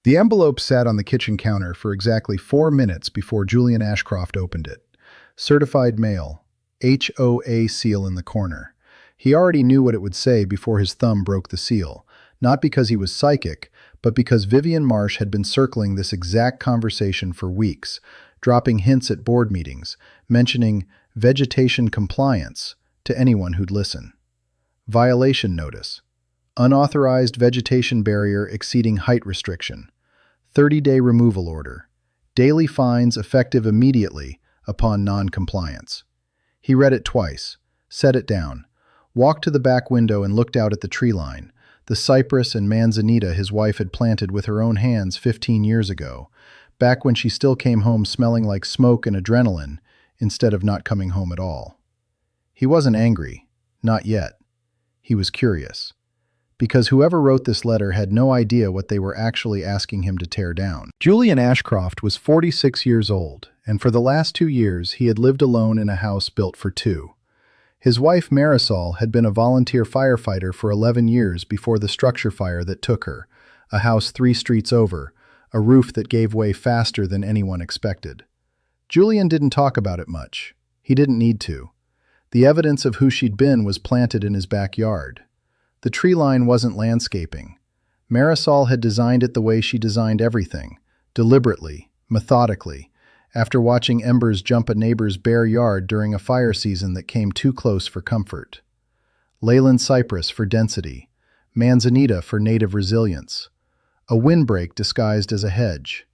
The envelope sat on the kitchen counter for exactly 4 minutes before Julian Ashcroft opened it. Certified mail, HOA seal in the corner. He already knew what it would say before his thumb broke the seal, not because he was psychic, but because Vivian Marsh had been circling this exact conversation for weeks, dropping hints at board meetings, mentioning vegetation compliance to anyone who'd listen. Violation notice. Unauthorized vegetation barrier exceeding height restriction. 30-day removal order. Daily fines effective immediately upon non-compliance. He read it twice, set it down, walked to the back window and looked out at the tree line, the cypress and manzanita his wife had planted with her own hands 15 years ago, back when she still came home smelling like smoke and adrenaline instead of not coming home at all. He wasn't angry, not yet. He was curious. Because whoever wrote this letter had no idea what they were actually asking him to tear down. Julian Ashcroft was 46 years old, and for the last 2 years he had lived alone in a house built for two. His wife Marisol had been a volunteer firefighter for 11 years before the structure fire that took her, a house 3 streets over, a roof that gave way faster than anyone expected. Julian didn't talk about it much. He didn't need to. The evidence of who she'd been was planted in his backyard. The tree line wasn't landscaping. Marisol had designed it the way she designed everything, deliberately, methodically, after watching embers jump a neighbor's bare yard during a fire season that came too close for comfort. Leyland cypress for density, manzanita for native resilience, a windbreak disguised as a hedge.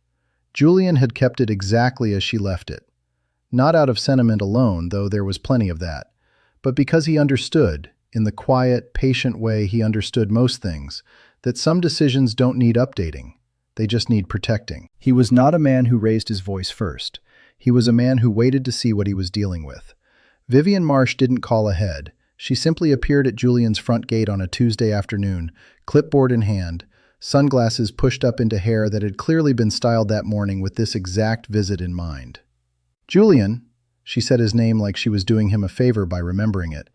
Julian had kept it exactly as she left it. Not out of sentiment alone, though there was plenty of that, but because he understood, in the quiet, patient way he understood most things, that some decisions don't need updating. They just need protecting. He was not a man who raised his voice first. He was a man who waited to see what he was dealing with. Vivian Marsh didn't call ahead. She simply appeared at Julian's front gate on a Tuesday afternoon, clipboard in hand, sunglasses pushed up into hair that had clearly been styled that morning with this exact visit in mind. "Julian," she said his name like she was doing him a favor by remembering it,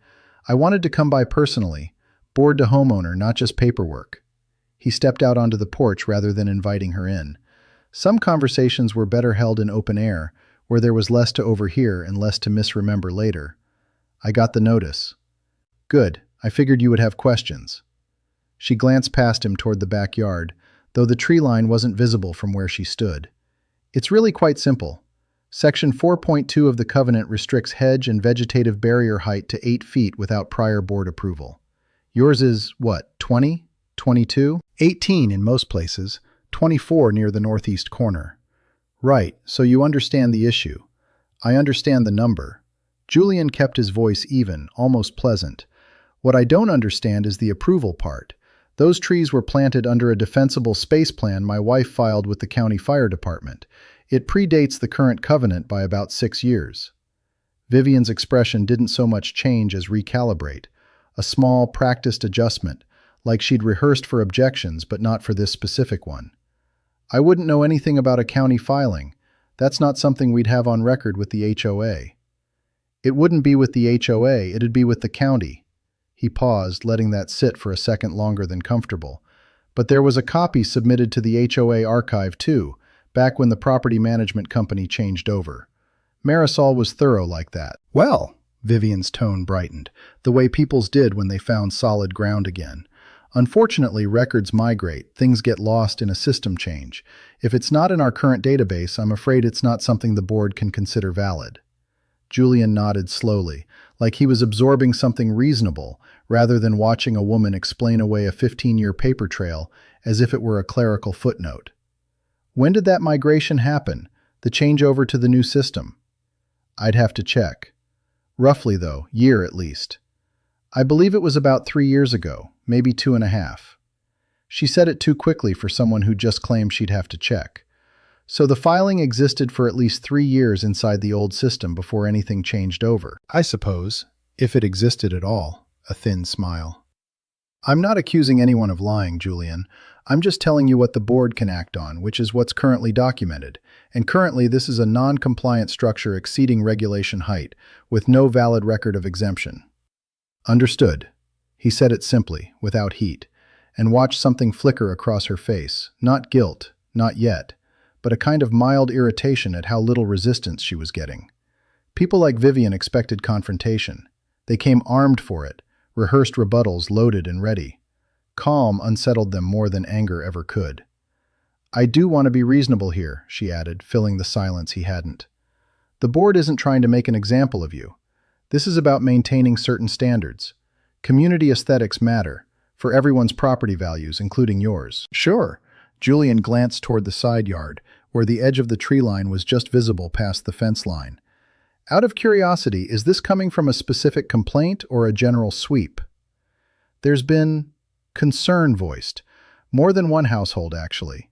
"I wanted to come by personally, board to homeowner, not just paperwork." He stepped out onto the porch rather than inviting her in. Some conversations were better held in open air, where there was less to overhear and less to misremember later. "I got the notice." "Good. I figured you would have questions." She glanced past him toward the backyard, though the tree line wasn't visible from where she stood. "It's really quite simple. Section 4.2 of the covenant restricts hedge and vegetative barrier height to 8 feet without prior board approval. Yours is, what, 20? 22? 18 in most places, 24 near the northeast corner. Right, so you understand the issue. I understand the number." Julian kept his voice even, almost pleasant. "What I don't understand is the approval part. Those trees were planted under a defensible space plan my wife filed with the county fire department. It predates the current covenant by about 6 years. Vivian's expression didn't so much change as recalibrate, a small, practiced adjustment, like she'd rehearsed for objections but not for this specific one. "I wouldn't know anything about a county filing. That's not something we'd have on record with the HOA." "It wouldn't be with the HOA, it'd be with the county." He paused, letting that sit for a second longer than comfortable. "But there was a copy submitted to the HOA archive too, back when the property management company changed over. Marisol was thorough like that." "Well," Vivian's tone brightened, the way people's did when they found solid ground again. "Unfortunately, records migrate, things get lost in a system change. If it's not in our current database, I'm afraid it's not something the board can consider valid." Julian nodded slowly, like he was absorbing something reasonable, rather than watching a woman explain away a 15-year paper trail as if it were a clerical footnote. "When did that migration happen, the changeover to the new system?" "I'd have to check. Roughly, though, year at least." "I believe it was about 3 years ago, maybe 2.5. She said it too quickly for someone who just claimed she'd have to check. "So the filing existed for at least 3 years inside the old system before anything changed over." "I suppose, if it existed at all," a thin smile. "I'm not accusing anyone of lying, Julian. I'm just telling you what the board can act on, which is what's currently documented. And currently this is a non-compliant structure exceeding regulation height, with no valid record of exemption." "Understood." He said it simply, without heat, and watched something flicker across her face. Not guilt, Not yet, but a kind of mild irritation at how little resistance she was getting. People like Vivian expected confrontation. They came armed for it, rehearsed rebuttals loaded and ready. Calm unsettled them more than anger ever could. "I do want to be reasonable here," she added, filling the silence he hadn't. "The board isn't trying to make an example of you. This is about maintaining certain standards. Community aesthetics matter, for everyone's property values, including yours." "Sure." Julian glanced toward the side yard, where the edge of the tree line was just visible past the fence line. "Out of curiosity, is this coming from a specific complaint or a general sweep?" "There's been concern voiced. More than one household, actually."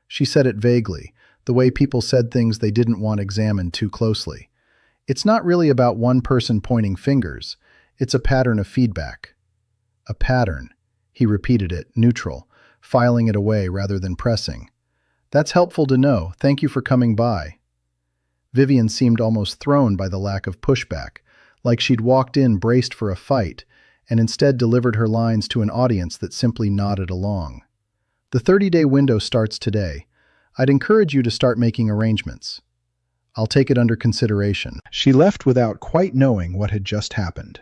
She said it vaguely, the way people said things they didn't want examined too closely. "It's not really about one person pointing fingers. It's a pattern of feedback." "A pattern." He repeated it, neutral, filing it away rather than pressing. "That's helpful to know. Thank you for coming by." Vivian seemed almost thrown by the lack of pushback, like she'd walked in braced for a fight, and instead delivered her lines to an audience that simply nodded along. "The 30-day window starts today. I'd encourage you to start making arrangements. I'll take it under consideration." She left without quite knowing what had just happened.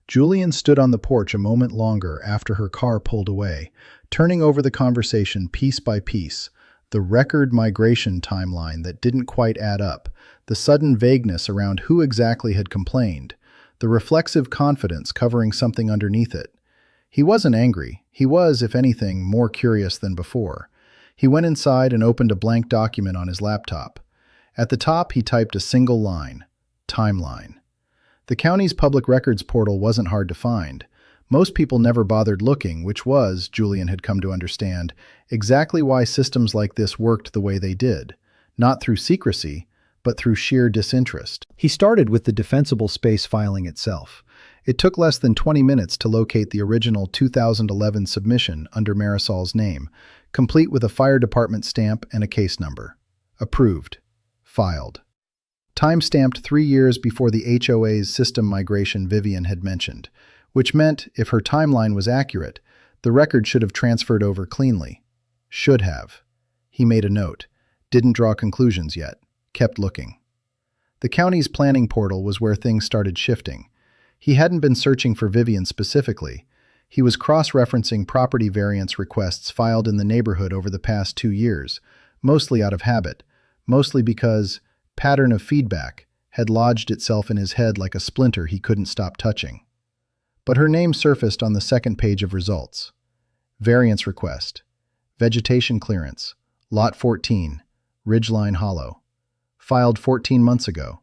Julian stood on the porch a moment longer after her car pulled away, turning over the conversation piece by piece, the record migration timeline that didn't quite add up, the sudden vagueness around who exactly had complained, the reflexive confidence covering something underneath it. He wasn't angry. He was, if anything, more curious than before. He went inside and opened a blank document on his laptop. At the top, he typed a single line: timeline. The county's public records portal wasn't hard to find. Most people never bothered looking, which was, Julian had come to understand, exactly why systems like this worked the way they did. Not through secrecy, but through sheer disinterest. He started with the defensible space filing itself. It took less than 20 minutes to locate the original 2011 submission under Marisol's name, complete with a fire department stamp and a case number. Approved. Filed. Time-stamped 3 years before the HOA's system migration Vivian had mentioned, which meant, if her timeline was accurate, the record should have transferred over cleanly. Should have. He made a note. Didn't draw conclusions yet. Kept looking. The county's planning portal was where things started shifting. He hadn't been searching for Vivian specifically. He was cross-referencing property variance requests filed in the neighborhood over the past 2 years, mostly out of habit, mostly because pattern of feedback had lodged itself in his head like a splinter he couldn't stop touching. But her name surfaced on the second page of results. Variance request. Vegetation clearance. Lot 14. Ridgeline Hollow. Filed 14 months ago.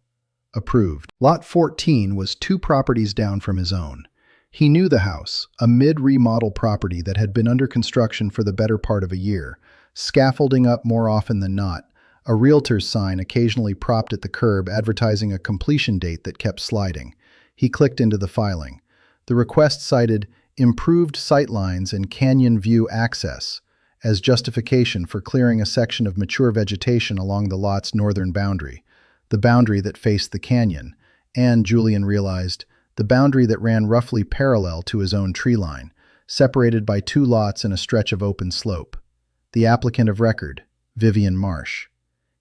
Approved. Lot 14 was 2 properties down from his own. He knew the house, a mid-remodel property that had been under construction for the better part of a year, scaffolding up more often than not, a realtor's sign occasionally propped at the curb advertising a completion date that kept sliding. He clicked into the filing. The request cited improved sightlines and canyon view access as justification for clearing a section of mature vegetation along the lot's northern boundary, the boundary that faced the canyon, and, Julian realized, the boundary that ran roughly parallel to his own tree line, separated by 2 lots and a stretch of open slope. The applicant of record, Vivian Marsh.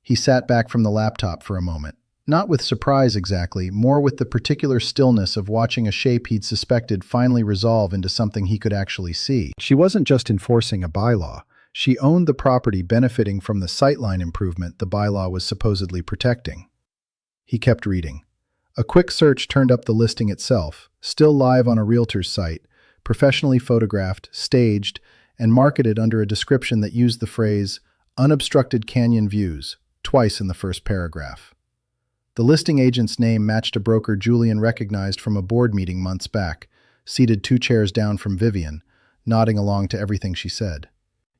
He sat back from the laptop for a moment, not with surprise exactly, more with the particular stillness of watching a shape he'd suspected finally resolve into something he could actually see. She wasn't just enforcing a bylaw. She owned the property benefiting from the sightline improvement the bylaw was supposedly protecting. He kept reading. A quick search turned up the listing itself, still live on a realtor's site, professionally photographed, staged, and marketed under a description that used the phrase, "unobstructed canyon views," twice in the first paragraph. The listing agent's name matched a broker Julian recognized from a board meeting months back, seated 2 chairs down from Vivian, nodding along to everything she said.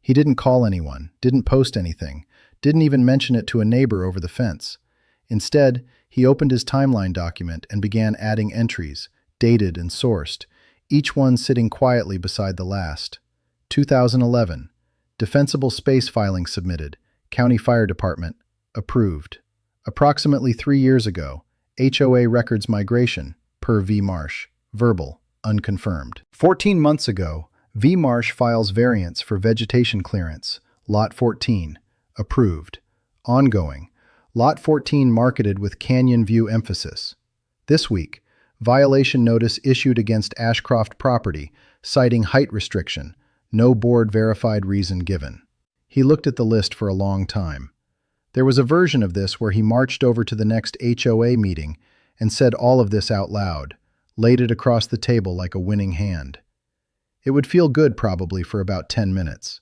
He didn't call anyone, didn't post anything, didn't even mention it to a neighbor over the fence. Instead, he opened his timeline document and began adding entries, dated and sourced, each one sitting quietly beside the last. 2011. Defensible space filing submitted. County Fire Department. Approved. Approximately 3 years ago. HOA records migration. Per V. Marsh. Verbal. Unconfirmed. 14 months ago. V. Marsh files variance for vegetation clearance. Lot 14. Approved. Ongoing. Lot 14 marketed with Canyon View emphasis. This week, violation notice issued against Ashcroft property, citing height restriction. No board-verified reason given. He looked at the list for a long time. There was a version of this where he marched over to the next HOA meeting and said all of this out loud, laid it across the table like a winning hand. It would feel good probably for about 10 minutes.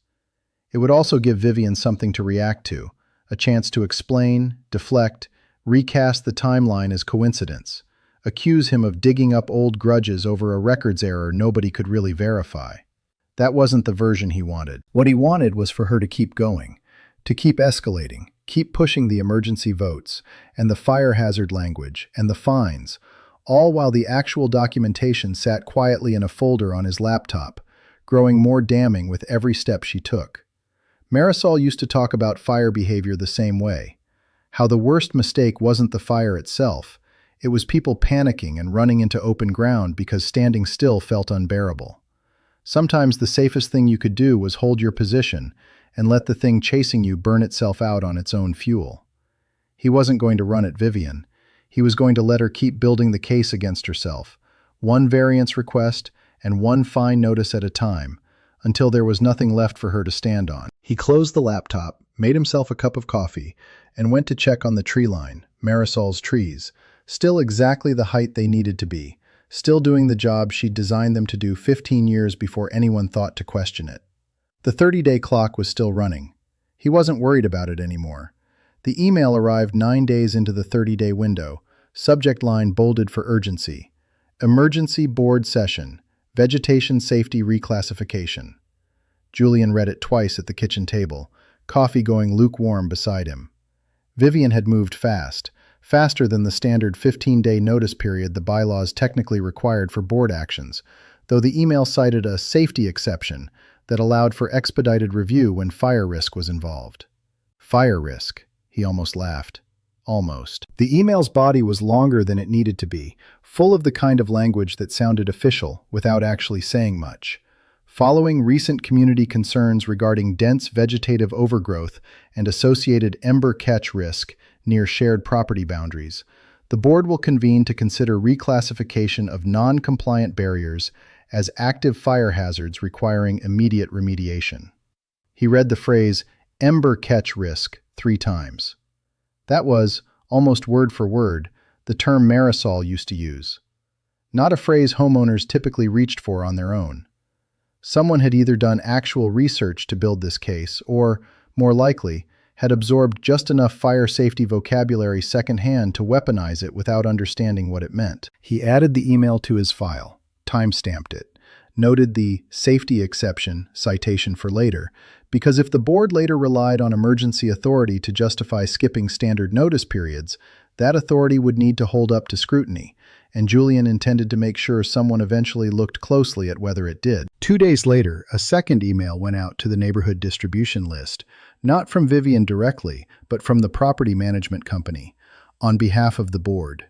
It would also give Vivian something to react to, a chance to explain, deflect, recast the timeline as coincidence, accuse him of digging up old grudges over a records error nobody could really verify. That wasn't the version he wanted. What he wanted was for her to keep going, to keep escalating, keep pushing the emergency votes, and the fire hazard language, and the fines, all while the actual documentation sat quietly in a folder on his laptop, growing more damning with every step she took. Marisol used to talk about fire behavior the same way, how the worst mistake wasn't the fire itself, it was people panicking and running into open ground because standing still felt unbearable. Sometimes the safest thing you could do was hold your position and let the thing chasing you burn itself out on its own fuel. He wasn't going to run at Vivian. He was going to let her keep building the case against herself, one variance request and one fine notice at a time, until there was nothing left for her to stand on. He closed the laptop, made himself a cup of coffee, and went to check on the tree line, Marisol's trees, still exactly the height they needed to be, still doing the job she'd designed them to do 15 years before anyone thought to question it. The 30-day clock was still running. He wasn't worried about it anymore. The email arrived 9 days into the 30-day window, subject line bolded for urgency. Emergency board session, vegetation safety reclassification. Julian read it twice at the kitchen table, coffee going lukewarm beside him. Vivian had moved fast, faster than the standard 15-day notice period the bylaws technically required for board actions, though the email cited a safety exception that allowed for expedited review when fire risk was involved. Fire risk, he almost laughed. Almost. The email's body was longer than it needed to be, full of the kind of language that sounded official without actually saying much. Following recent community concerns regarding dense vegetative overgrowth and associated ember catch risk near shared property boundaries, the board will convene to consider reclassification of non-compliant barriers as active fire hazards requiring immediate remediation. He read the phrase, ember catch risk, 3 times. That was, almost word for word, the term Marisol used to use. Not a phrase homeowners typically reached for on their own. Someone had either done actual research to build this case or, more likely, had absorbed just enough fire safety vocabulary secondhand to weaponize it without understanding what it meant. He added the email to his file, timestamped it, noted the safety exception, citation for later, because if the board later relied on emergency authority to justify skipping standard notice periods, that authority would need to hold up to scrutiny, and Julian intended to make sure someone eventually looked closely at whether it did. 2 days later, a second email went out to the neighborhood distribution list, not from Vivian directly, but from the property management company, on behalf of the board.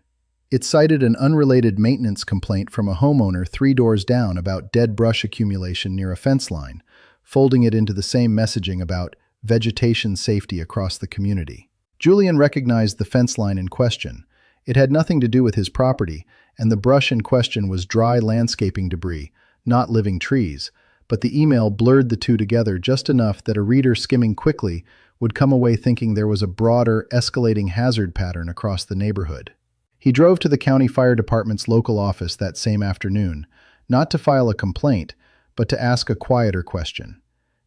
It cited an unrelated maintenance complaint from a homeowner 3 doors down about dead brush accumulation near a fence line, folding it into the same messaging about vegetation safety across the community. Julian recognized the fence line in question. It had nothing to do with his property, and the brush in question was dry landscaping debris, not living trees, but the email blurred the two together just enough that a reader skimming quickly would come away thinking there was a broader, escalating hazard pattern across the neighborhood. He drove to the county fire department's local office that same afternoon, not to file a complaint, but to ask a quieter question.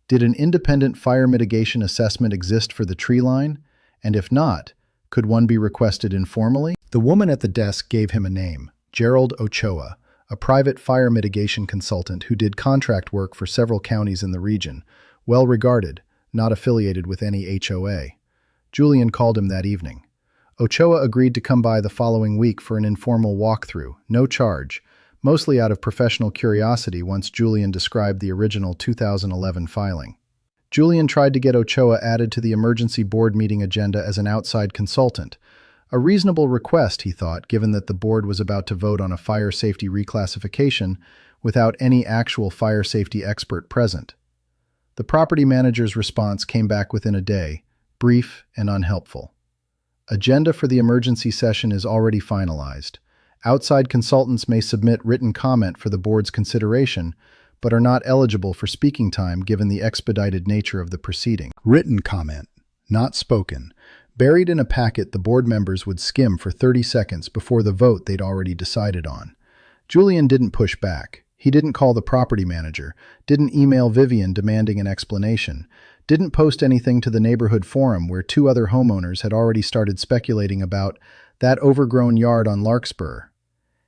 Did an independent fire mitigation assessment exist for the tree line? And if not, could one be requested informally? The woman at the desk gave him a name, Gerald Ochoa, a private fire mitigation consultant who did contract work for several counties in the region, well regarded, not affiliated with any HOA. Julian called him that evening. Ochoa agreed to come by the following week for an informal walkthrough, no charge, mostly out of professional curiosity once Julian described the original 2011 filing. Julian tried to get Ochoa added to the emergency board meeting agenda as an outside consultant, a reasonable request, he thought, given that the board was about to vote on a fire safety reclassification without any actual fire safety expert present. The property manager's response came back within a day, brief and unhelpful. Agenda for the emergency session is already finalized. Outside consultants may submit written comment for the board's consideration, but are not eligible for speaking time given the expedited nature of the proceeding. Written comment, not spoken. Buried in a packet the board members would skim for 30 seconds before the vote they'd already decided on. Julian didn't push back. He didn't call the property manager, didn't email Vivian demanding an explanation, didn't post anything to the neighborhood forum where 2 other homeowners had already started speculating about that overgrown yard on Larkspur.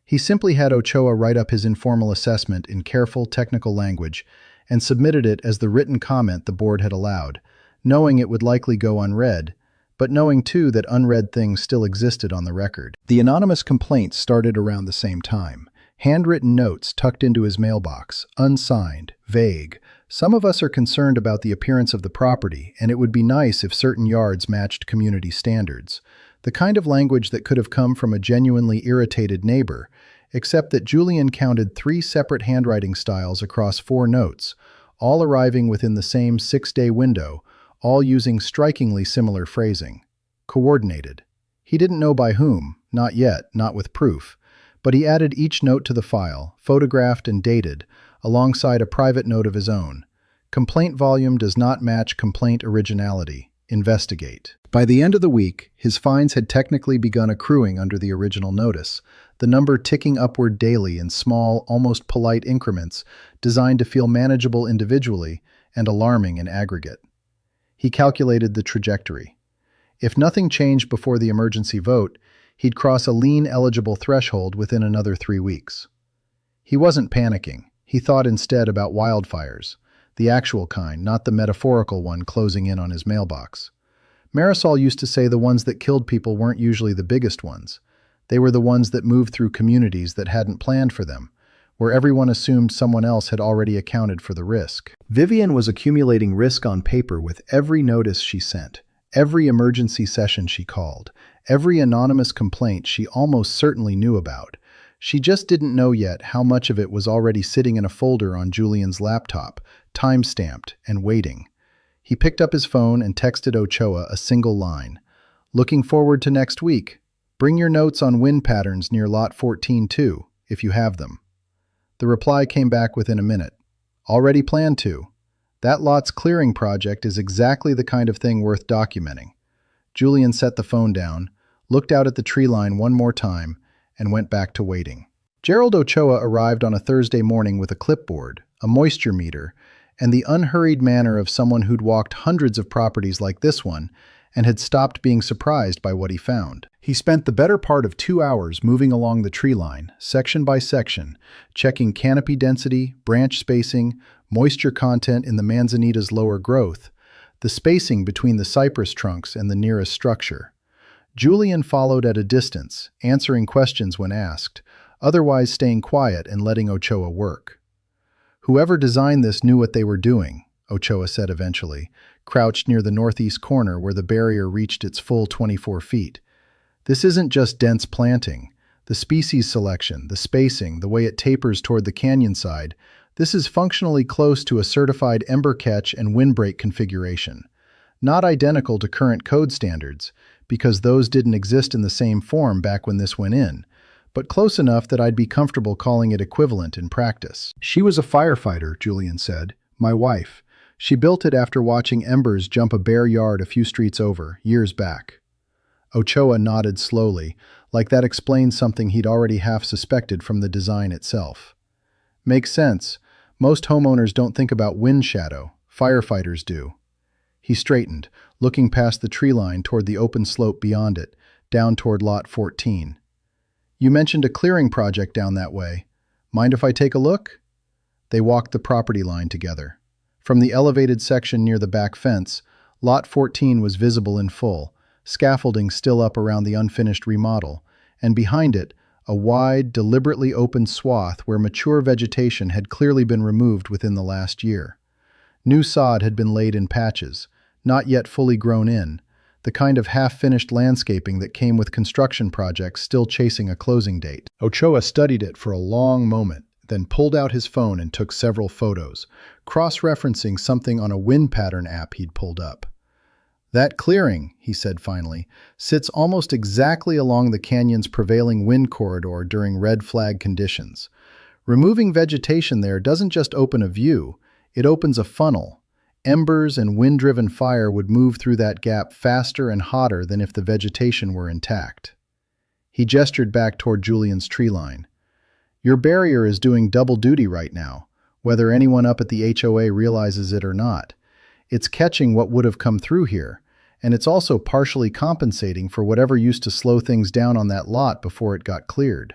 He simply had Ochoa write up his informal assessment in careful, technical language and submitted it as the written comment the board had allowed, knowing it would likely go unread, but knowing too that unread things still existed on the record. The anonymous complaints started around the same time. Handwritten notes tucked into his mailbox, unsigned, vague. Some of us are concerned about the appearance of the property, and it would be nice if certain yards matched community standards. The kind of language that could have come from a genuinely irritated neighbor, except that Julian counted 3 separate handwriting styles across 4 notes, all arriving within the same 6-day window, all using strikingly similar phrasing. Coordinated. He didn't know by whom, not yet, not with proof, but he added each note to the file, photographed and dated, alongside a private note of his own. Complaint volume does not match complaint originality. Investigate. By the end of the week, his fines had technically begun accruing under the original notice, the number ticking upward daily in small, almost polite increments designed to feel manageable individually and alarming in aggregate. He calculated the trajectory. If nothing changed before the emergency vote, he'd cross a lien-eligible threshold within another 3 weeks. He wasn't panicking. He thought instead about wildfires, the actual kind, not the metaphorical one closing in on his mailbox. Marisol used to say the ones that killed people weren't usually the biggest ones. They were the ones that moved through communities that hadn't planned for them, where everyone assumed someone else had already accounted for the risk. Vivian was accumulating risk on paper with every notice she sent, every emergency session she called, every anonymous complaint she almost certainly knew about. She just didn't know yet how much of it was already sitting in a folder on Julian's laptop, time-stamped and waiting. He picked up his phone and texted Ochoa a single line. "Looking forward to next week. Bring your notes on wind patterns near Lot 14 too, if you have them." The reply came back within a minute. "Already planned to. That lot's clearing project is exactly the kind of thing worth documenting." Julian set the phone down, looked out at the tree line one more time, and went back to waiting. Gerald Ochoa arrived on a Thursday morning with a clipboard, a moisture meter, and the unhurried manner of someone who'd walked hundreds of properties like this one and had stopped being surprised by what he found. He spent the better part of 2 hours moving along the tree line, section by section, checking canopy density, branch spacing, moisture content in the manzanita's lower growth, the spacing between the cypress trunks and the nearest structure. Julian followed at a distance, answering questions when asked, otherwise staying quiet and letting Ochoa work. "Whoever designed this knew what they were doing," Ochoa said eventually, crouched near the northeast corner where the barrier reached its full 24 feet. "This isn't just dense planting. The species selection, the spacing, the way it tapers toward the canyon side, this is functionally close to a certified ember catch and windbreak configuration. Not identical to current code standards, because those didn't exist in the same form back when this went in, but close enough that I'd be comfortable calling it equivalent in practice." "She was a firefighter," Julian said. "My wife. She built it after watching embers jump a bare yard a few streets over, years back." Ochoa nodded slowly, like that explained something he'd already half suspected from the design itself. "Makes sense. Most homeowners don't think about wind shadow. Firefighters do." He straightened, looking past the tree line toward the open slope beyond it, down toward Lot 14. "You mentioned a clearing project down that way. Mind if I take a look?" They walked the property line together. From the elevated section near the back fence, Lot 14 was visible in full, scaffolding still up around the unfinished remodel, and behind it, a wide, deliberately open swath where mature vegetation had clearly been removed within the last year. New sod had been laid in patches, not yet fully grown in, the kind of half-finished landscaping that came with construction projects still chasing a closing date. Ochoa studied it for a long moment, then pulled out his phone and took several photos, cross-referencing something on a wind pattern app he'd pulled up. That clearing, he said finally, sits almost exactly along the canyon's prevailing wind corridor during red flag conditions. Removing vegetation there doesn't just open a view, it opens a funnel. Embers and wind-driven fire would move through that gap faster and hotter than if the vegetation were intact. He gestured back toward Julian's tree line. Your barrier is doing double duty right now, whether anyone up at the HOA realizes it or not. It's catching what would have come through here, and it's also partially compensating for whatever used to slow things down on that lot before it got cleared.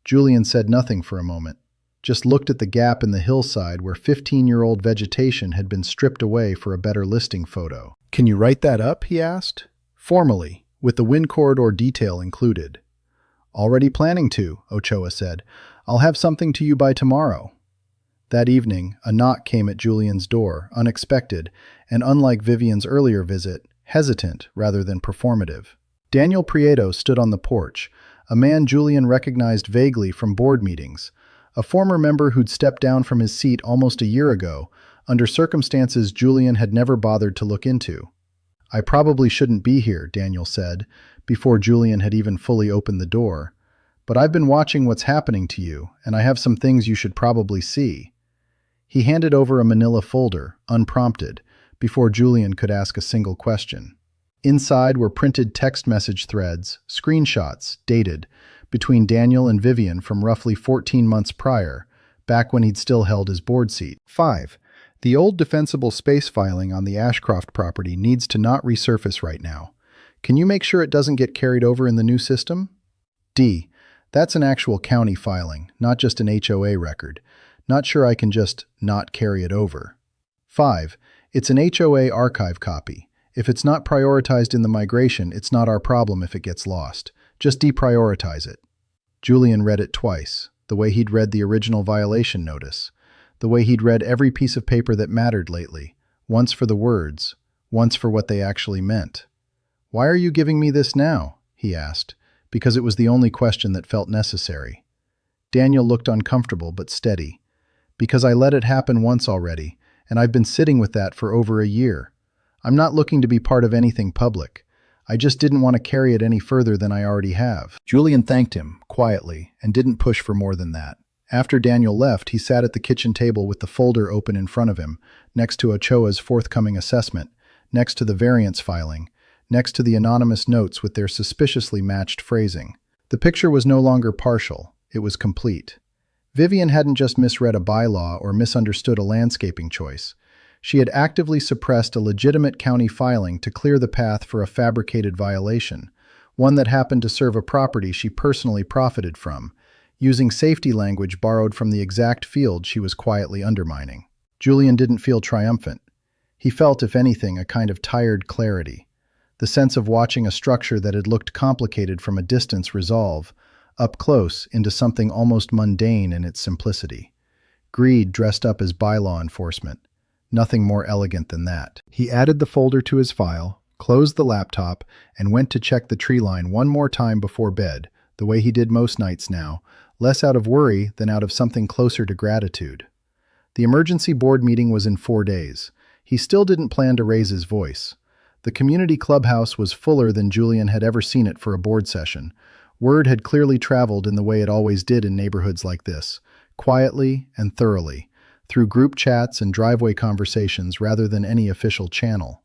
Julian said nothing for a moment, just looked at the gap in the hillside where 15-year-old vegetation had been stripped away for a better listing photo. Can you write that up? He asked. Formally, with the wind corridor detail included. Already planning to, Ochoa said. I'll have something to you by tomorrow. That evening, a knock came at Julian's door, unexpected, and unlike Vivian's earlier visit, hesitant rather than performative. Daniel Prieto stood on the porch, a man Julian recognized vaguely from board meetings, a former member who'd stepped down from his seat almost a year ago, under circumstances Julian had never bothered to look into. I probably shouldn't be here, Daniel said, before Julian had even fully opened the door, but I've been watching what's happening to you, and I have some things you should probably see. He handed over a manila folder, unprompted, before Julian could ask a single question. Inside were printed text message threads, screenshots, dated, between Daniel and Vivian from roughly 14 months prior, back when he'd still held his board seat. 5. The old defensible space filing on the Ashcroft property needs to not resurface right now. Can you make sure it doesn't get carried over in the new system? D. That's an actual county filing, not just an HOA record. Not sure I can just not carry it over. 5. It's an HOA archive copy. If it's not prioritized in the migration, it's not our problem if it gets lost. Just deprioritize it. Julian read it twice, the way he'd read the original violation notice, the way he'd read every piece of paper that mattered lately, once for the words, once for what they actually meant. Why are you giving me this now? He asked, because it was the only question that felt necessary. Daniel looked uncomfortable but steady. Because I let it happen once already, and I've been sitting with that for over a year. I'm not looking to be part of anything public. I just didn't want to carry it any further than I already have. Julian thanked him, quietly, and didn't push for more than that. After Daniel left, he sat at the kitchen table with the folder open in front of him, next to Ochoa's forthcoming assessment, next to the variance filing, next to the anonymous notes with their suspiciously matched phrasing. The picture was no longer partial, it was complete. Vivian hadn't just misread a bylaw or misunderstood a landscaping choice. She had actively suppressed a legitimate county filing to clear the path for a fabricated violation, one that happened to serve a property she personally profited from, using safety language borrowed from the exact field she was quietly undermining. Julian didn't feel triumphant. He felt, if anything, a kind of tired clarity, the sense of watching a structure that had looked complicated from a distance resolve, up close, into something almost mundane in its simplicity. Greed dressed up as bylaw enforcement. Nothing more elegant than that. He added the folder to his file, closed the laptop, and went to check the tree line one more time before bed, the way he did most nights now, less out of worry than out of something closer to gratitude. The emergency board meeting was in 4 days. He still didn't plan to raise his voice. The community clubhouse was fuller than Julian had ever seen it for a board session. Word had clearly traveled in the way it always did in neighborhoods like this, quietly and thoroughly, through group chats and driveway conversations rather than any official channel.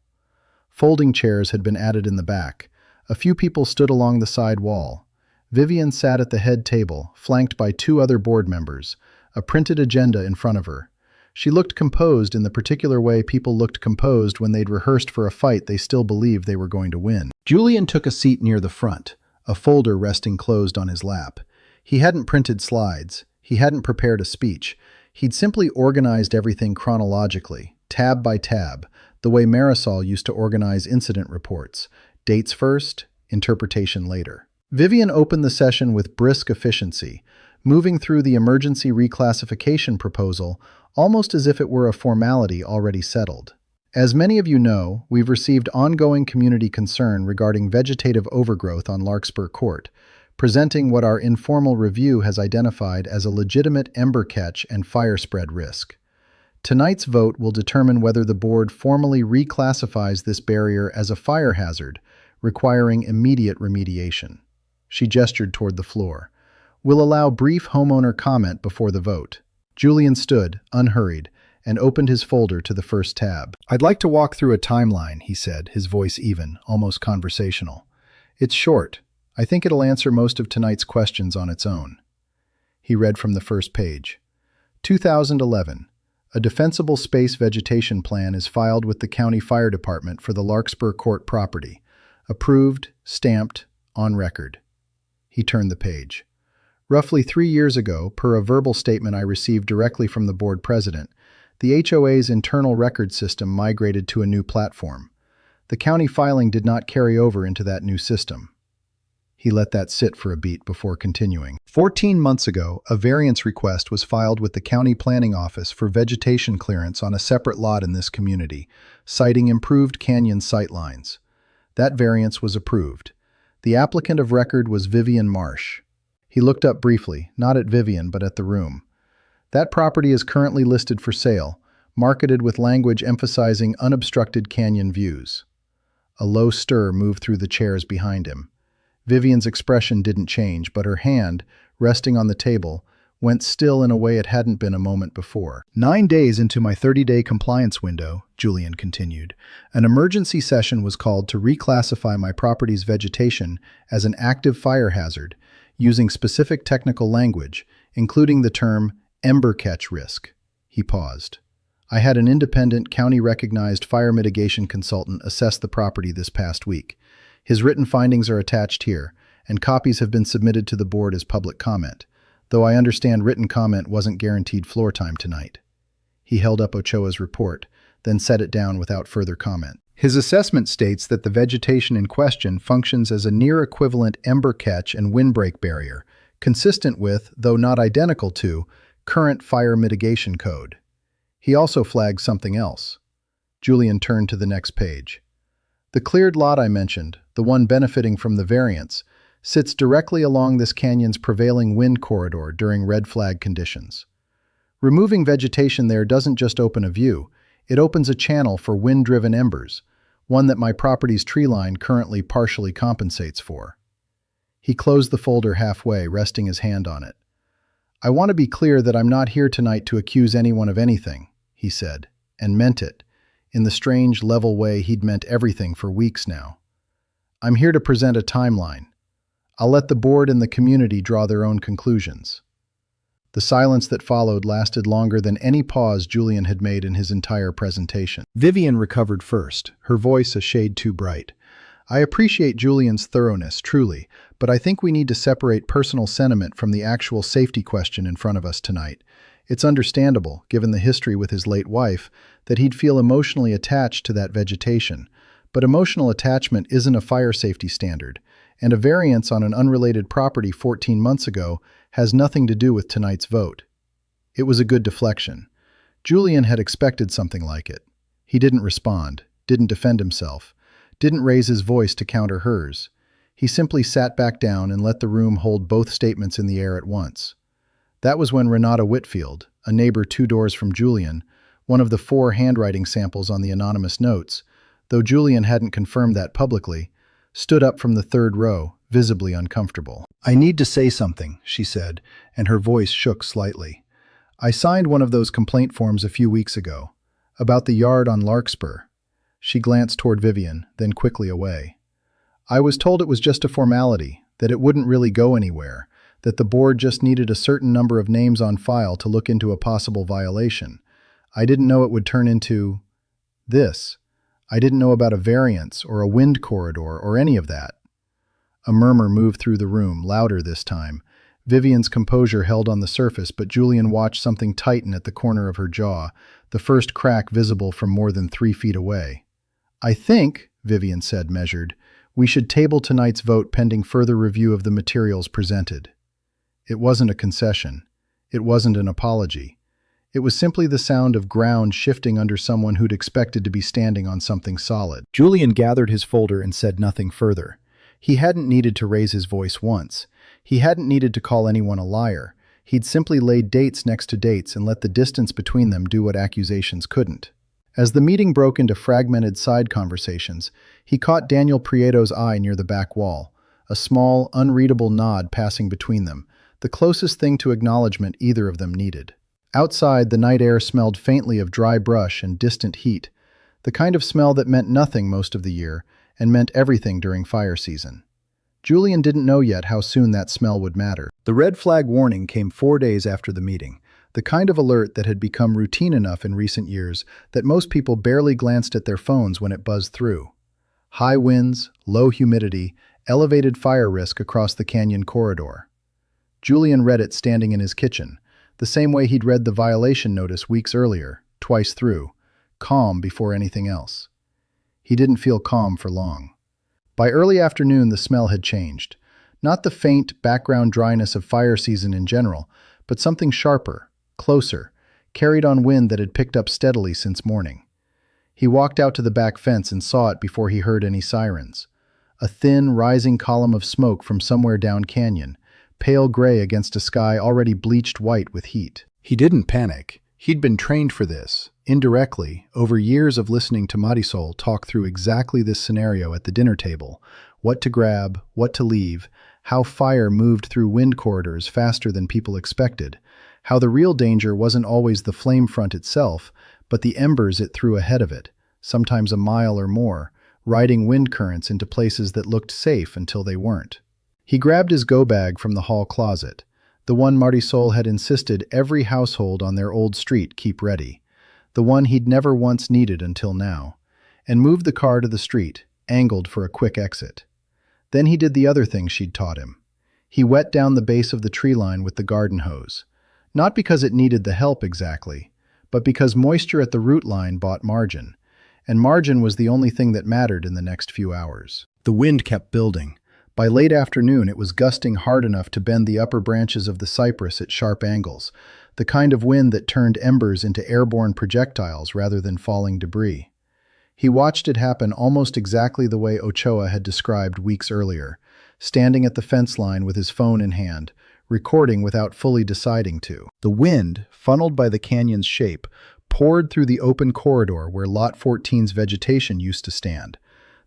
Folding chairs had been added in the back. A few people stood along the side wall. Vivian sat at the head table, flanked by 2 other board members, a printed agenda in front of her. She looked composed in the particular way people looked composed when they'd rehearsed for a fight they still believed they were going to win. Julian took a seat near the front, a folder resting closed on his lap. He hadn't printed slides. He hadn't prepared a speech. He'd simply organized everything chronologically, tab by tab, the way Marisol used to organize incident reports. Dates first, interpretation later. Vivian opened the session with brisk efficiency, moving through the emergency reclassification proposal almost as if it were a formality already settled. As many of you know, we've received ongoing community concern regarding vegetative overgrowth on Larkspur Court, presenting what our informal review has identified as a legitimate ember catch and fire spread risk. Tonight's vote will determine whether the board formally reclassifies this barrier as a fire hazard, requiring immediate remediation. She gestured toward the floor. We'll allow brief homeowner comment before the vote. Julian stood, unhurried, and opened his folder to the first tab. I'd like to walk through a timeline, he said, his voice even, almost conversational. It's short. I think it'll answer most of tonight's questions on its own. He read from the first page. 2011. A defensible space vegetation plan is filed with the County Fire Department for the Larkspur Court property. Approved, stamped, on record. He turned the page. Roughly 3 years ago, per a verbal statement I received directly from the board president, the HOA's internal record system migrated to a new platform. The county filing did not carry over into that new system. He let that sit for a beat before continuing. 14 months ago, a variance request was filed with the county planning office for vegetation clearance on a separate lot in this community, citing improved canyon sightlines. That variance was approved. The applicant of record was Vivian Marsh. He looked up briefly, not at Vivian, but at the room. That property is currently listed for sale, marketed with language emphasizing unobstructed canyon views. A low stir moved through the chairs behind him. Vivian's expression didn't change, but her hand, resting on the table, went still in a way it hadn't been a moment before. 9 days into my 30-day compliance window, Julian continued, an emergency session was called to reclassify my property's vegetation as an active fire hazard, using specific technical language, including the term ember catch risk. He paused. I had an independent, county-recognized fire mitigation consultant assess the property this past week. His written findings are attached here, and copies have been submitted to the board as public comment, though I understand written comment wasn't guaranteed floor time tonight. He held up Ochoa's report, then set it down without further comment. His assessment states that the vegetation in question functions as a near-equivalent ember catch and windbreak barrier, consistent with, though not identical to, current fire mitigation code. He also flagged something else. Julian turned to the next page. The cleared lot I mentioned, the one benefiting from the variance, sits directly along this canyon's prevailing wind corridor during red flag conditions. Removing vegetation there doesn't just open a view, it opens a channel for wind-driven embers, one that my property's tree line currently partially compensates for. He closed the folder halfway, resting his hand on it. I want to be clear that I'm not here tonight to accuse anyone of anything, he said, and meant it, in the strange, level way he'd meant everything for weeks now. I'm here to present a timeline. I'll let the board and the community draw their own conclusions. The silence that followed lasted longer than any pause Julian had made in his entire presentation. Vivian recovered first, her voice a shade too bright. I appreciate Julian's thoroughness, truly, but I think we need to separate personal sentiment from the actual safety question in front of us tonight. It's understandable, given the history with his late wife, that he'd feel emotionally attached to that vegetation. But emotional attachment isn't a fire safety standard, and a variance on an unrelated property 14 months ago has nothing to do with tonight's vote. It was a good deflection. Julian had expected something like it. He didn't respond, didn't defend himself, didn't raise his voice to counter hers. He simply sat back down and let the room hold both statements in the air at once. That was when Renata Whitfield, a neighbor 2 doors from Julian, one of the 4 handwriting samples on the anonymous notes, though Julian hadn't confirmed that publicly, stood up from the 3rd row, visibly uncomfortable. I need to say something, she said, and her voice shook slightly. I signed one of those complaint forms a few weeks ago, about the yard on Larkspur. She glanced toward Vivian, then quickly away. I was told it was just a formality, that it wouldn't really go anywhere, that the board just needed a certain number of names on file to look into a possible violation. I didn't know it would turn into this. I didn't know about a variance or a wind corridor or any of that. A murmur moved through the room, louder this time. Vivian's composure held on the surface, but Julian watched something tighten at the corner of her jaw, the first crack visible from more than 3 feet away. I think, Vivian said, measured, we should table tonight's vote pending further review of the materials presented. It wasn't a concession. It wasn't an apology. It was simply the sound of ground shifting under someone who'd expected to be standing on something solid. Julian gathered his folder and said nothing further. He hadn't needed to raise his voice once. He hadn't needed to call anyone a liar. He'd simply laid dates next to dates and let the distance between them do what accusations couldn't. As the meeting broke into fragmented side conversations, he caught Daniel Prieto's eye near the back wall, a small, unreadable nod passing between them, the closest thing to acknowledgement either of them needed. Outside, the night air smelled faintly of dry brush and distant heat, the kind of smell that meant nothing most of the year and meant everything during fire season. Julian didn't know yet how soon that smell would matter. The red flag warning came 4 days after the meeting, the kind of alert that had become routine enough in recent years that most people barely glanced at their phones when it buzzed through. High winds, low humidity, elevated fire risk across the canyon corridor. Julian read it standing in his kitchen, the same way he'd read the violation notice weeks earlier, twice through, calm before anything else. He didn't feel calm for long. By early afternoon, the smell had changed. Not the faint, background dryness of fire season in general, but something sharper, closer, carried on wind that had picked up steadily since morning. He walked out to the back fence and saw it before he heard any sirens. A thin, rising column of smoke from somewhere down canyon, pale gray against a sky already bleached white with heat. He didn't panic. He'd been trained for this, indirectly, over years of listening to Marisol talk through exactly this scenario at the dinner table: what to grab, what to leave, how fire moved through wind corridors faster than people expected, how the real danger wasn't always the flame front itself, but the embers it threw ahead of it, sometimes a mile or more, riding wind currents into places that looked safe until they weren't. He grabbed his go-bag from the hall closet, the one Marisol had insisted every household on their old street keep ready, the one he'd never once needed until now, and moved the car to the street, angled for a quick exit. Then he did the other thing she'd taught him. He wet down the base of the tree line with the garden hose, not because it needed the help exactly, but because moisture at the root line bought margin, and margin was the only thing that mattered in the next few hours. The wind kept building. By late afternoon, it was gusting hard enough to bend the upper branches of the cypress at sharp angles, the kind of wind that turned embers into airborne projectiles rather than falling debris. He watched it happen almost exactly the way Ochoa had described weeks earlier, standing at the fence line with his phone in hand, recording without fully deciding to. The wind, funneled by the canyon's shape, poured through the open corridor where Lot 14's vegetation used to stand,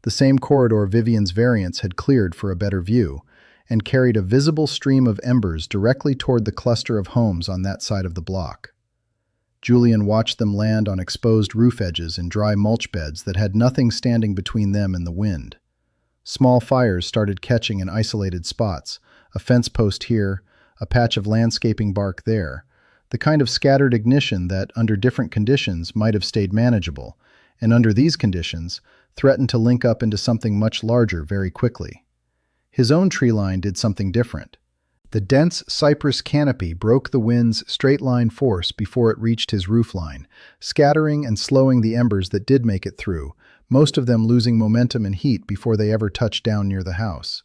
the same corridor Vivian's variants had cleared for a better view, and carried a visible stream of embers directly toward the cluster of homes on that side of the block. Julian watched them land on exposed roof edges and dry mulch beds that had nothing standing between them and the wind. Small fires started catching in isolated spots, a fence post here, a patch of landscaping bark there, the kind of scattered ignition that, under different conditions, might have stayed manageable, and under these conditions, threatened to link up into something much larger very quickly. His own tree line did something different. The dense cypress canopy broke the wind's straight-line force before it reached his roof line, scattering and slowing the embers that did make it through, most of them losing momentum and heat before they ever touched down near the house.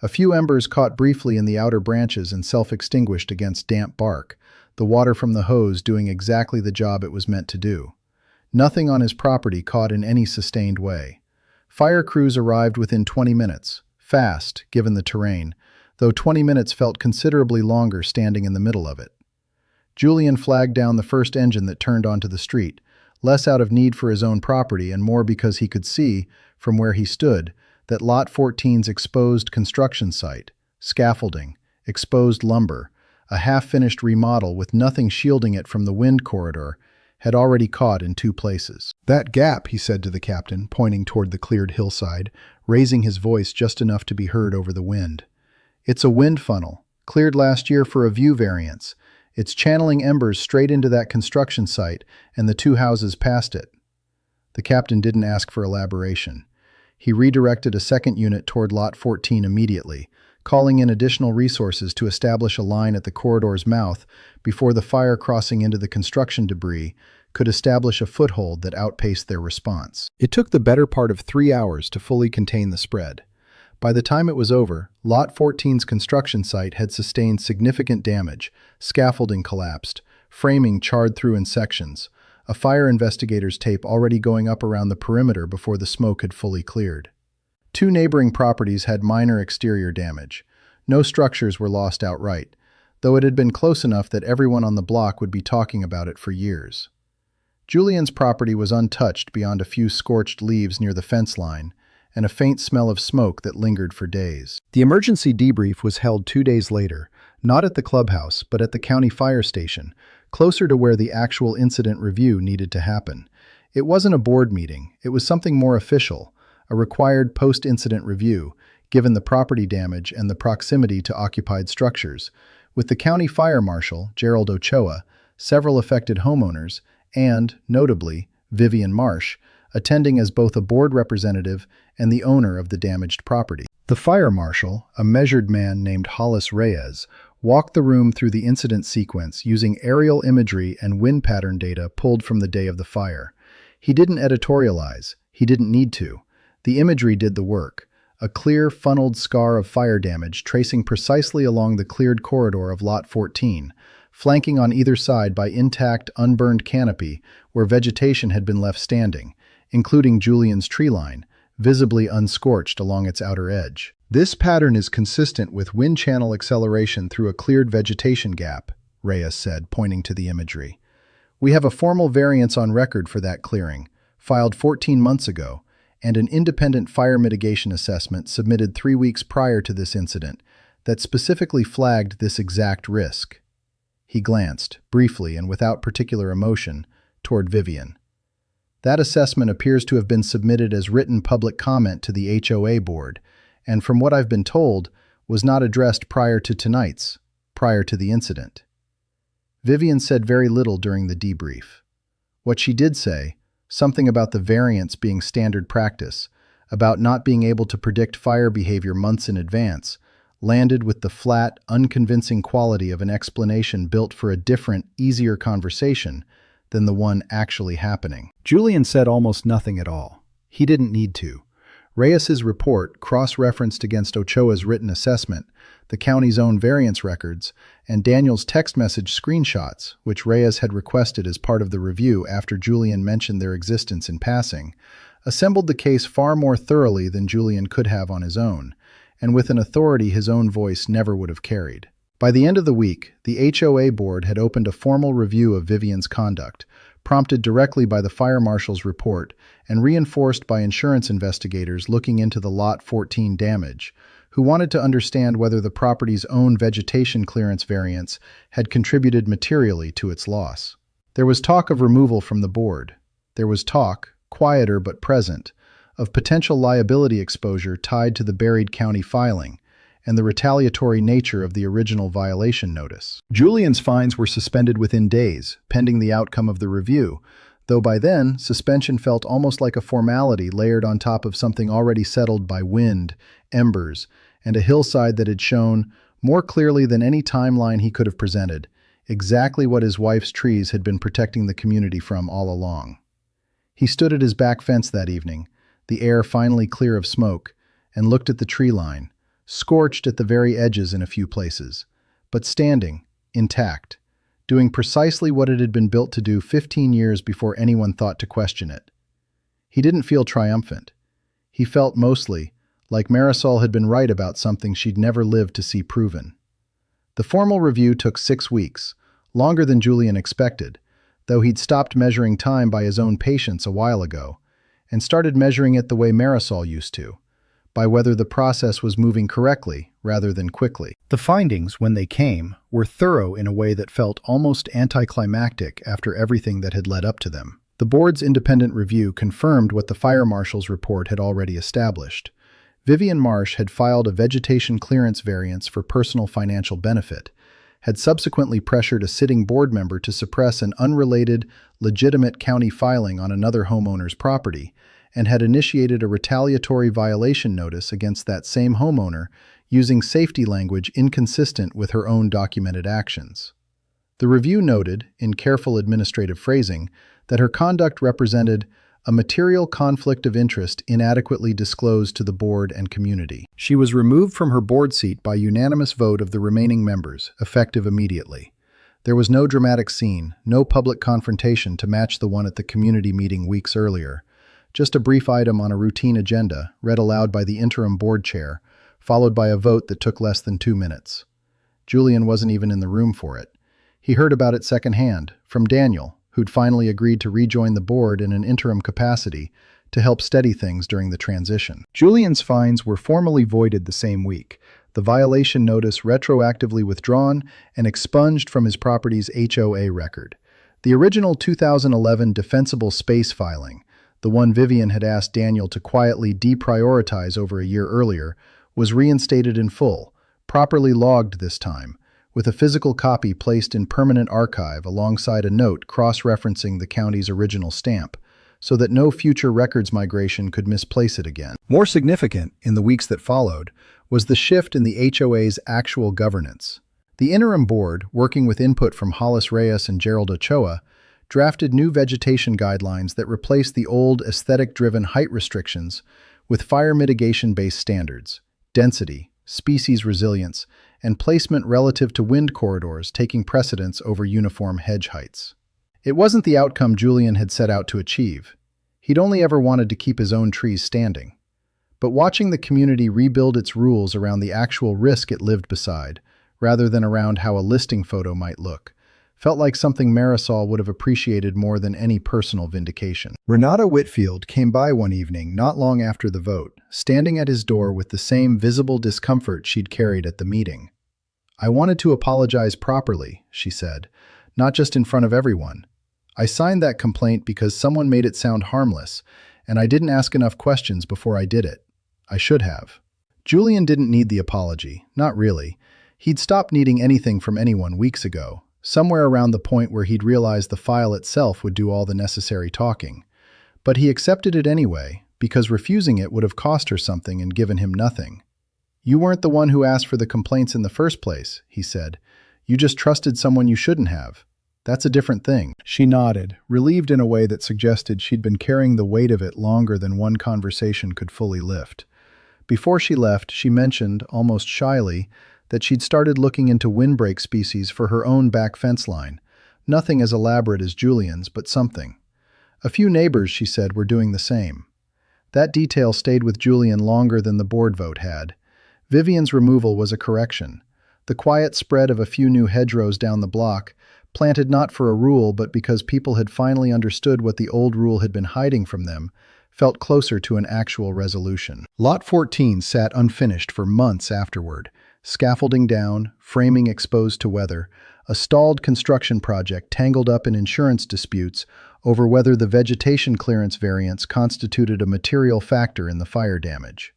A few embers caught briefly in the outer branches and self-extinguished against damp bark, the water from the hose doing exactly the job it was meant to do. Nothing on his property caught in any sustained way. Fire crews arrived within 20 minutes, fast, given the terrain, though 20 minutes felt considerably longer standing in the middle of it. Julian flagged down the first engine that turned onto the street, less out of need for his own property and more because he could see, from where he stood, that Lot 14's exposed construction site, scaffolding, exposed lumber, a half-finished remodel with nothing shielding it from the wind corridor, had already caught in 2 places. "That gap," he said to the captain, pointing toward the cleared hillside, raising his voice just enough to be heard over the wind. "It's a wind funnel, cleared last year for a view variance. It's channeling embers straight into that construction site and the 2 houses past it." The captain didn't ask for elaboration. He redirected a second unit toward Lot 14 immediately, calling in additional resources to establish a line at the corridor's mouth before the fire crossing into the construction debris could establish a foothold that outpaced their response. It took the better part of 3 hours to fully contain the spread. By the time it was over, Lot 14's construction site had sustained significant damage, scaffolding collapsed, framing charred through in sections, a fire investigator's tape already going up around the perimeter before the smoke had fully cleared. 2 neighboring properties had minor exterior damage. No structures were lost outright. though it had been close enough that everyone on the block would be talking about it for years. Julian's property was untouched beyond a few scorched leaves near the fence line, and a faint smell of smoke that lingered for days. The emergency debrief was held 2 days later, not at the clubhouse, but at the county fire station, closer to where the actual incident review needed to happen. It wasn't a board meeting, it was something more official, a required post-incident review, given the property damage and the proximity to occupied structures, with the county fire marshal, Gerald Ochoa, several affected homeowners, and, notably, Vivian Marsh, attending as both a board representative and the owner of the damaged property. The fire marshal, a measured man named Hollis Reyes, walked the room through the incident sequence using aerial imagery and wind pattern data pulled from the day of the fire. He didn't editorialize. He didn't need to. The imagery did the work. A clear, funneled scar of fire damage tracing precisely along the cleared corridor of Lot 14, flanking on either side by intact, unburned canopy where vegetation had been left standing, including Julian's tree line, visibly unscorched along its outer edge. This pattern is consistent with wind channel acceleration through a cleared vegetation gap, Reyes said, pointing to the imagery. We have a formal variance on record for that clearing, filed 14 months ago, and an independent fire mitigation assessment submitted 3 weeks prior to this incident that specifically flagged this exact risk. He glanced, briefly and without particular emotion, toward Vivian. That assessment appears to have been submitted as written public comment to the HOA board, and from what I've been told, was not addressed prior to the incident. Vivian said very little during the debrief. What she did say, something about the variance being standard practice, about not being able to predict fire behavior months in advance, landed with the flat, unconvincing quality of an explanation built for a different, easier conversation than the one actually happening. Julian said almost nothing at all. He didn't need to. Reyes's report, cross-referenced against Ochoa's written assessment, the county's own variance records, and Daniel's text message screenshots, which Reyes had requested as part of the review after Julian mentioned their existence in passing, assembled the case far more thoroughly than Julian could have on his own, and with an authority his own voice never would have carried. By the end of the week, the HOA board had opened a formal review of Vivian's conduct, prompted directly by the fire marshal's report and reinforced by insurance investigators looking into the Lot 14 damage, who wanted to understand whether the property's own vegetation clearance variance had contributed materially to its loss. There was talk of removal from the board. There was talk, quieter but present, of potential liability exposure tied to the buried county filing and the retaliatory nature of the original violation notice. Julian's fines were suspended within days, pending the outcome of the review, though by then, suspension felt almost like a formality layered on top of something already settled by wind, embers, and a hillside that had shown, more clearly than any timeline he could have presented, exactly what his wife's trees had been protecting the community from all along. He stood at his back fence that evening, the air finally clear of smoke, and looked at the tree line, scorched at the very edges in a few places, but standing, intact, doing precisely what it had been built to do 15 years before anyone thought to question it. He didn't feel triumphant. He felt mostly like Marisol had been right about something she'd never lived to see proven. The formal review took 6 weeks, longer than Julian expected, though he'd stopped measuring time by his own patience a while ago, and started measuring it the way Marisol used to, by whether the process was moving correctly rather than quickly. The findings, when they came, were thorough in a way that felt almost anticlimactic after everything that had led up to them. The board's independent review confirmed what the fire marshal's report had already established. Vivian Marsh had filed a vegetation clearance variance for personal financial benefit, had subsequently pressured a sitting board member to suppress an unrelated, legitimate county filing on another homeowner's property, and had initiated a retaliatory violation notice against that same homeowner using safety language inconsistent with her own documented actions. The review noted, in careful administrative phrasing, that her conduct represented a material conflict of interest inadequately disclosed to the board and community. She was removed from her board seat by unanimous vote of the remaining members, effective immediately. There was no dramatic scene, no public confrontation to match the one at the community meeting weeks earlier. Just a brief item on a routine agenda, read aloud by the interim board chair, followed by a vote that took less than 2 minutes. Julian wasn't even in the room for it. He heard about it secondhand, from Daniel, who'd finally agreed to rejoin the board in an interim capacity to help steady things during the transition. Julian's fines were formally voided the same week, the violation notice retroactively withdrawn and expunged from his property's HOA record. The original 2011 defensible space filing, the one Vivian had asked Daniel to quietly deprioritize over a year earlier, was reinstated in full, properly logged this time, with a physical copy placed in permanent archive alongside a note cross-referencing the county's original stamp, so that no future records migration could misplace it again. More significant, in the weeks that followed, was the shift in the HOA's actual governance. The interim board, working with input from Hollis Reyes and Gerald Ochoa, drafted new vegetation guidelines that replaced the old aesthetic-driven height restrictions with fire mitigation-based standards, density, species resilience, and placement relative to wind corridors taking precedence over uniform hedge heights. It wasn't the outcome Julian had set out to achieve. He'd only ever wanted to keep his own trees standing. But watching the community rebuild its rules around the actual risk it lived beside, rather than around how a listing photo might look, felt like something Marisol would have appreciated more than any personal vindication. Renata Whitfield came by one evening not long after the vote, standing at his door with the same visible discomfort she'd carried at the meeting. "I wanted to apologize properly," she said, "not just in front of everyone. I signed that complaint because someone made it sound harmless, and I didn't ask enough questions before I did it. I should have." Julian didn't need the apology, not really. He'd stopped needing anything from anyone weeks ago, somewhere around the point where he'd realized the file itself would do all the necessary talking. But he accepted it anyway, because refusing it would have cost her something and given him nothing. "You weren't the one who asked for the complaints in the first place," he said. "You just trusted someone you shouldn't have. That's a different thing." She nodded, relieved in a way that suggested she'd been carrying the weight of it longer than one conversation could fully lift. Before she left, she mentioned, almost shyly, that she'd started looking into windbreak species for her own back fence line. Nothing as elaborate as Julian's, but something. A few neighbors, she said, were doing the same. That detail stayed with Julian longer than the board vote had. Vivian's removal was a correction. The quiet spread of a few new hedgerows down the block, planted not for a rule but because people had finally understood what the old rule had been hiding from them, felt closer to an actual resolution. Lot 14 sat unfinished for months afterward. Scaffolding down, framing exposed to weather, a stalled construction project tangled up in insurance disputes over whether the vegetation clearance variance constituted a material factor in the fire damage.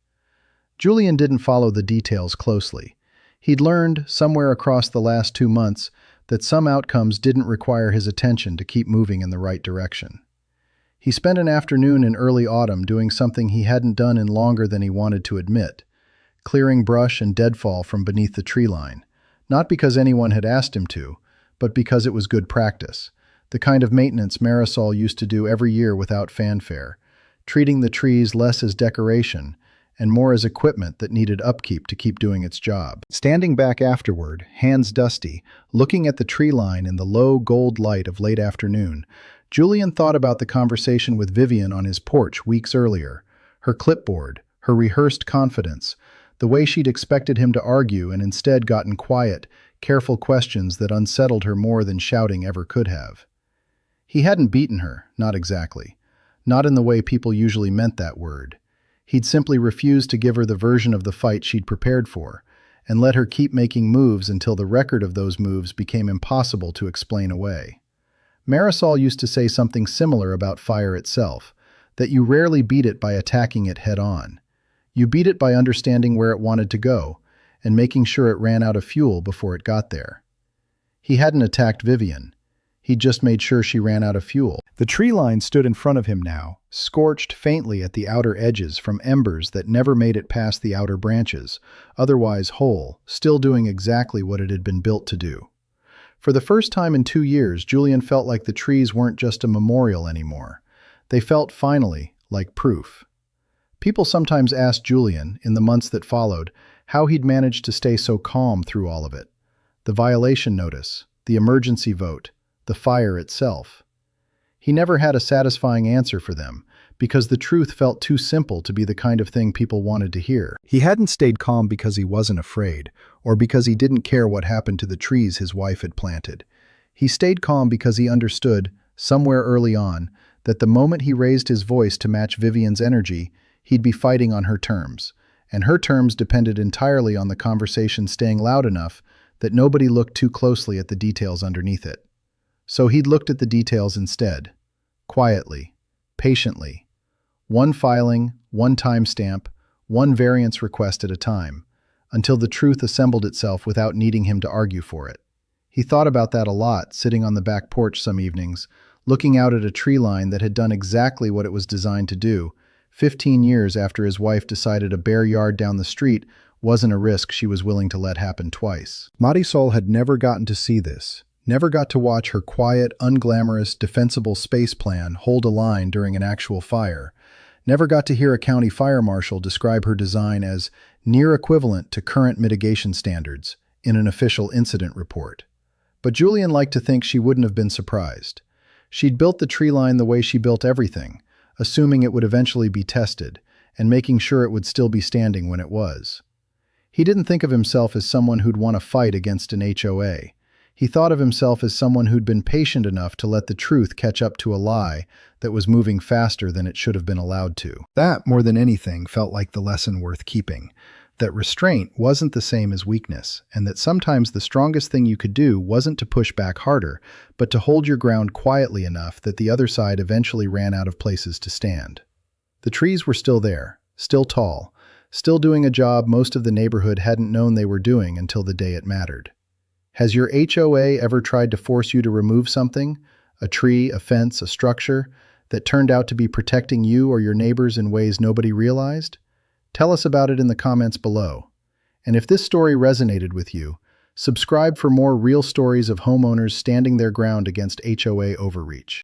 Julian didn't follow the details closely. He'd learned, somewhere across the last 2 months, that some outcomes didn't require his attention to keep moving in the right direction. He spent an afternoon in early autumn doing something he hadn't done in longer than he wanted to admit, clearing brush and deadfall from beneath the tree line, not because anyone had asked him to, but because it was good practice, the kind of maintenance Marisol used to do every year without fanfare, treating the trees less as decoration and more as equipment that needed upkeep to keep doing its job. Standing back afterward, hands dusty, looking at the tree line in the low gold light of late afternoon, Julian thought about the conversation with Vivian on his porch weeks earlier, her clipboard, her rehearsed confidence, the way she'd expected him to argue and instead gotten quiet, careful questions that unsettled her more than shouting ever could have. He hadn't beaten her, not exactly. Not in the way people usually meant that word. He'd simply refused to give her the version of the fight she'd prepared for, and let her keep making moves until the record of those moves became impossible to explain away. Marisol used to say something similar about fire itself, that you rarely beat it by attacking it head-on. You beat it by understanding where it wanted to go, and making sure it ran out of fuel before it got there. He hadn't attacked Vivian. He'd just made sure she ran out of fuel. The tree line stood in front of him now, scorched faintly at the outer edges from embers that never made it past the outer branches, otherwise whole, still doing exactly what it had been built to do. For the first time in 2 years, Julian felt like the trees weren't just a memorial anymore. They felt, finally, like proof. People sometimes asked Julian, in the months that followed, how he'd managed to stay so calm through all of it. The violation notice, the emergency vote, the fire itself. He never had a satisfying answer for them, because the truth felt too simple to be the kind of thing people wanted to hear. He hadn't stayed calm because he wasn't afraid, or because he didn't care what happened to the trees his wife had planted. He stayed calm because he understood, somewhere early on, that the moment he raised his voice to match Vivian's energy, he'd be fighting on her terms. And her terms depended entirely on the conversation staying loud enough that nobody looked too closely at the details underneath it. So he'd looked at the details instead, quietly, patiently. One filing, one timestamp, one variance request at a time, until the truth assembled itself without needing him to argue for it. He thought about that a lot, sitting on the back porch some evenings, looking out at a tree line that had done exactly what it was designed to do, 15 years after his wife decided a bare yard down the street wasn't a risk she was willing to let happen twice. Marisol had never gotten to see this, never got to watch her quiet, unglamorous, defensible space plan hold a line during an actual fire, never got to hear a county fire marshal describe her design as near equivalent to current mitigation standards in an official incident report. But Julian liked to think she wouldn't have been surprised. She'd built the tree line the way she built everything, assuming it would eventually be tested, and making sure it would still be standing when it was. He didn't think of himself as someone who'd want to fight against an HOA. He thought of himself as someone who'd been patient enough to let the truth catch up to a lie that was moving faster than it should have been allowed to. That, more than anything, felt like the lesson worth keeping. That restraint wasn't the same as weakness, and that sometimes the strongest thing you could do wasn't to push back harder, but to hold your ground quietly enough that the other side eventually ran out of places to stand. The trees were still there, still tall, still doing a job most of the neighborhood hadn't known they were doing until the day it mattered. Has your HOA ever tried to force you to remove something, a tree, a fence, a structure, that turned out to be protecting you or your neighbors in ways nobody realized? Tell us about it in the comments below. And if this story resonated with you, subscribe for more real stories of homeowners standing their ground against HOA overreach.